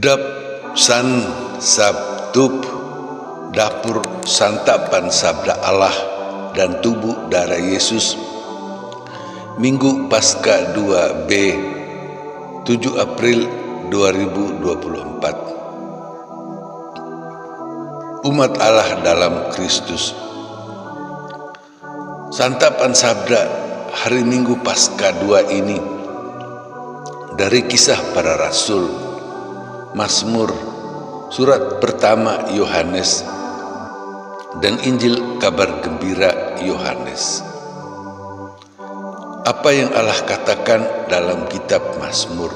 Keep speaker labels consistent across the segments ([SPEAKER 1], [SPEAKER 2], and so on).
[SPEAKER 1] Dap San Sabtup Dapur Santapan Sabda Allah dan Tubuh Darah Yesus, Minggu Paskah 2B 7 April 2024. Umat Allah dalam Kristus. Santapan Sabda hari Minggu Paskah 2 ini dari Kisah Para Rasul, Mazmur, surat pertama Yohanes, dan Injil Kabar Gembira Yohanes. Apa yang Allah katakan dalam kitab Mazmur?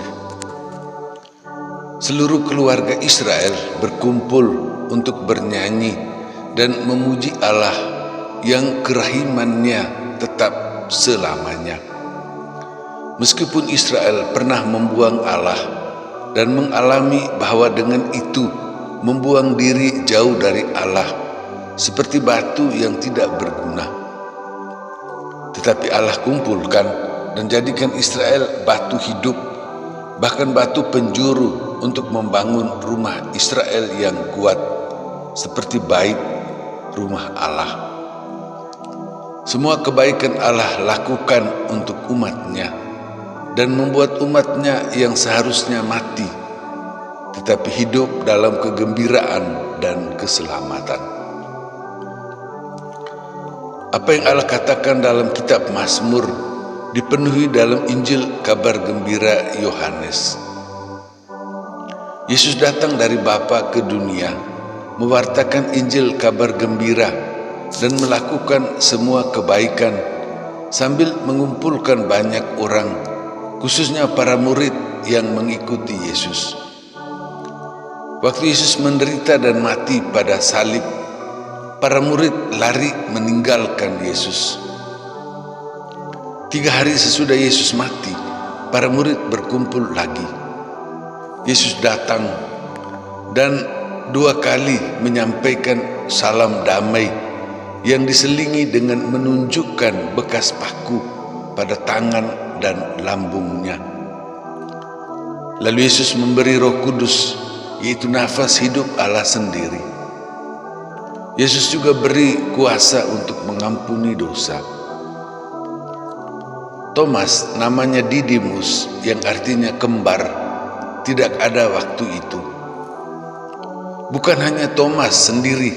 [SPEAKER 1] Seluruh keluarga Israel berkumpul untuk bernyanyi dan memuji Allah yang kerahimannya tetap selamanya. Meskipun Israel pernah membuang Allah dan mengalami bahwa dengan itu membuang diri jauh dari Allah seperti batu yang tidak berguna, tetapi Allah kumpulkan dan jadikan Israel batu hidup, bahkan batu penjuru untuk membangun rumah Israel yang kuat seperti bait rumah Allah. Semua kebaikan Allah lakukan untuk umatnya dan membuat umatnya yang seharusnya mati tetapi hidup dalam kegembiraan dan keselamatan. Apa yang Allah katakan dalam kitab Mazmur dipenuhi dalam Injil Kabar Gembira Yohanes. Yesus datang dari Bapa ke dunia, mewartakan Injil Kabar Gembira dan melakukan semua kebaikan sambil mengumpulkan banyak orang, khususnya para murid yang mengikuti Yesus. Waktu Yesus menderita dan mati pada salib, para murid lari meninggalkan Yesus. 3 hari sesudah Yesus mati, para murid berkumpul lagi. Yesus datang dan 2 kali menyampaikan salam damai yang diselingi dengan menunjukkan bekas paku pada tangan dan lambungnya. Lalu Yesus memberi Roh Kudus, yaitu nafas hidup Allah sendiri. Yesus juga beri kuasa untuk mengampuni dosa. Thomas, namanya Didimus yang artinya kembar, tidak ada waktu itu. Bukan hanya Thomas sendiri,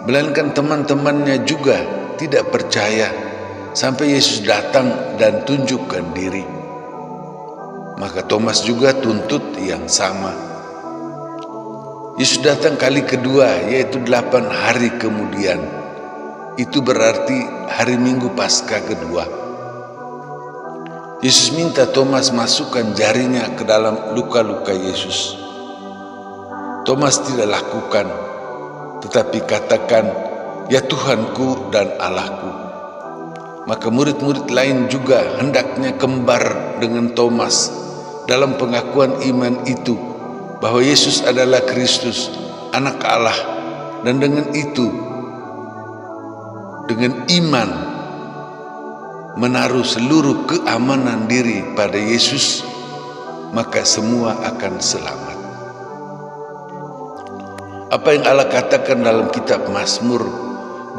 [SPEAKER 1] melainkan teman-temannya juga tidak percaya sampai Yesus datang dan tunjukkan diri. Maka Thomas juga tuntut yang sama. Yesus datang kali kedua, yaitu 8 hari kemudian. Itu berarti hari Minggu Paskah kedua. Yesus minta Thomas masukkan jarinya ke dalam luka-luka Yesus. Thomas tidak lakukan, tetapi katakan, "Ya Tuhanku dan Allahku." Maka murid-murid lain juga hendaknya kembar dengan Thomas dalam pengakuan iman itu, bahwa Yesus adalah Kristus, Anak Allah, dan dengan itu, dengan iman, menaruh seluruh keamanan diri pada Yesus, maka semua akan selamat. Apa yang Allah katakan dalam kitab Mazmur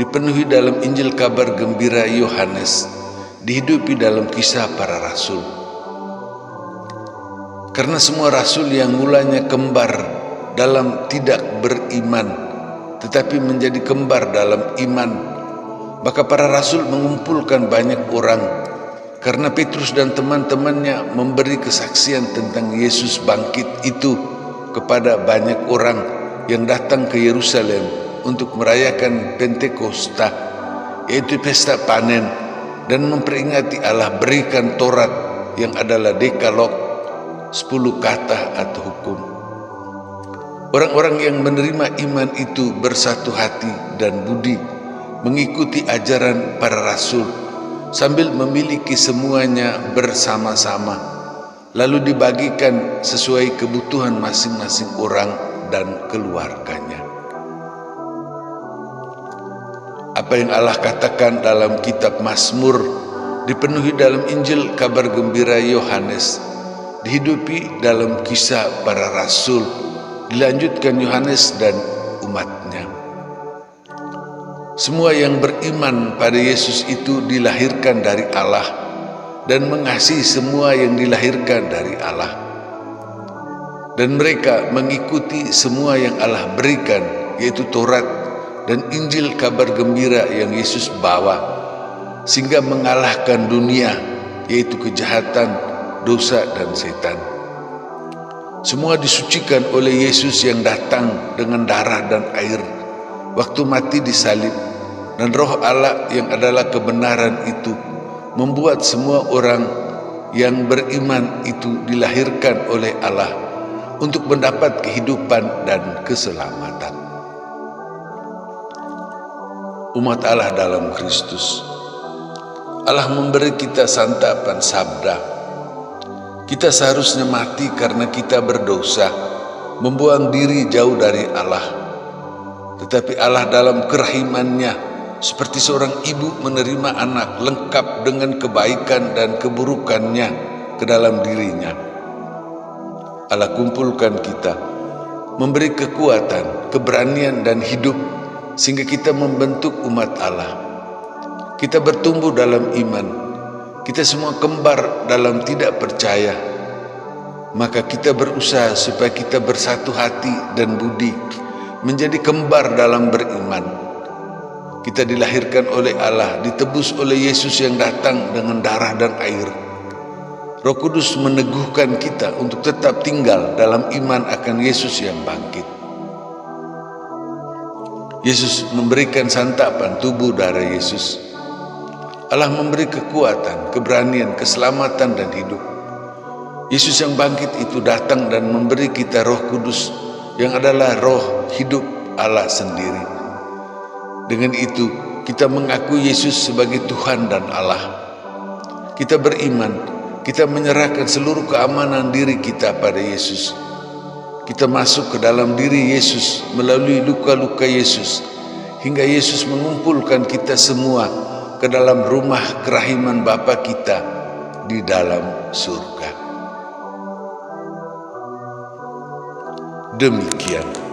[SPEAKER 1] dipenuhi dalam Injil Kabar Gembira Yohanes, dihidupi dalam Kisah Para Rasul. Karena semua rasul yang mulanya kembar dalam tidak beriman, tetapi menjadi kembar dalam iman, maka para rasul mengumpulkan banyak orang, karena Petrus dan teman-temannya memberi kesaksian tentang Yesus bangkit itu kepada banyak orang yang datang ke Yerusalem untuk merayakan Pentakosta, yaitu pesta panen, dan memperingati Allah berikan Taurat yang adalah Dekalog, 10 kata atau hukum. Orang-orang yang menerima iman itu bersatu hati dan budi mengikuti ajaran para rasul sambil memiliki semuanya bersama-sama, lalu dibagikan sesuai kebutuhan masing-masing orang dan keluarganya. Apa yang Allah katakan dalam kitab Mazmur dipenuhi dalam Injil Kabar Gembira Yohanes, dihidupi dalam Kisah Para Rasul, Dilanjutkan Yohanes dan umatnya. Semua yang beriman pada Yesus itu dilahirkan dari Allah dan mengasihi semua yang dilahirkan dari Allah. Dan mereka mengikuti semua yang Allah berikan, yaitu Taurat dan Injil kabar gembira yang Yesus bawa, sehingga mengalahkan dunia, yaitu kejahatan, dosa, dan setan. Semua disucikan oleh Yesus yang datang dengan darah dan air waktu mati di salib, dan Roh Allah yang adalah kebenaran itu membuat semua orang yang beriman itu dilahirkan oleh Allah untuk mendapat kehidupan dan keselamatan. Umat Allah dalam Kristus, Allah memberi kita santapan sabda. Kita seharusnya mati karena kita berdosa, membuang diri jauh dari Allah. Tetapi Allah dalam kerahimannya, seperti seorang ibu menerima anak lengkap dengan kebaikan dan keburukannya ke dalam dirinya. Allah kumpulkan kita, memberi kekuatan, keberanian dan hidup, sehingga kita membentuk umat Allah. Kita bertumbuh dalam iman. Kita semua kembar dalam tidak percaya. Maka kita berusaha supaya kita bersatu hati dan budi, menjadi kembar dalam beriman. Kita dilahirkan oleh Allah, ditebus oleh Yesus yang datang dengan darah dan air. Roh Kudus meneguhkan kita untuk tetap tinggal dalam iman akan Yesus yang bangkit. Yesus memberikan santapan tubuh darah Yesus. Allah memberi kekuatan, keberanian, keselamatan, dan hidup. Yesus yang bangkit itu datang dan memberi kita Roh Kudus yang adalah roh hidup Allah sendiri. Dengan itu, kita mengakui Yesus sebagai Tuhan dan Allah. Kita beriman, kita menyerahkan seluruh keamanan diri kita pada Yesus. Kita masuk ke dalam diri Yesus melalui luka-luka Yesus, hingga Yesus mengumpulkan kita semua ke dalam rumah kerahiman Bapa kita di dalam surga. Demikian.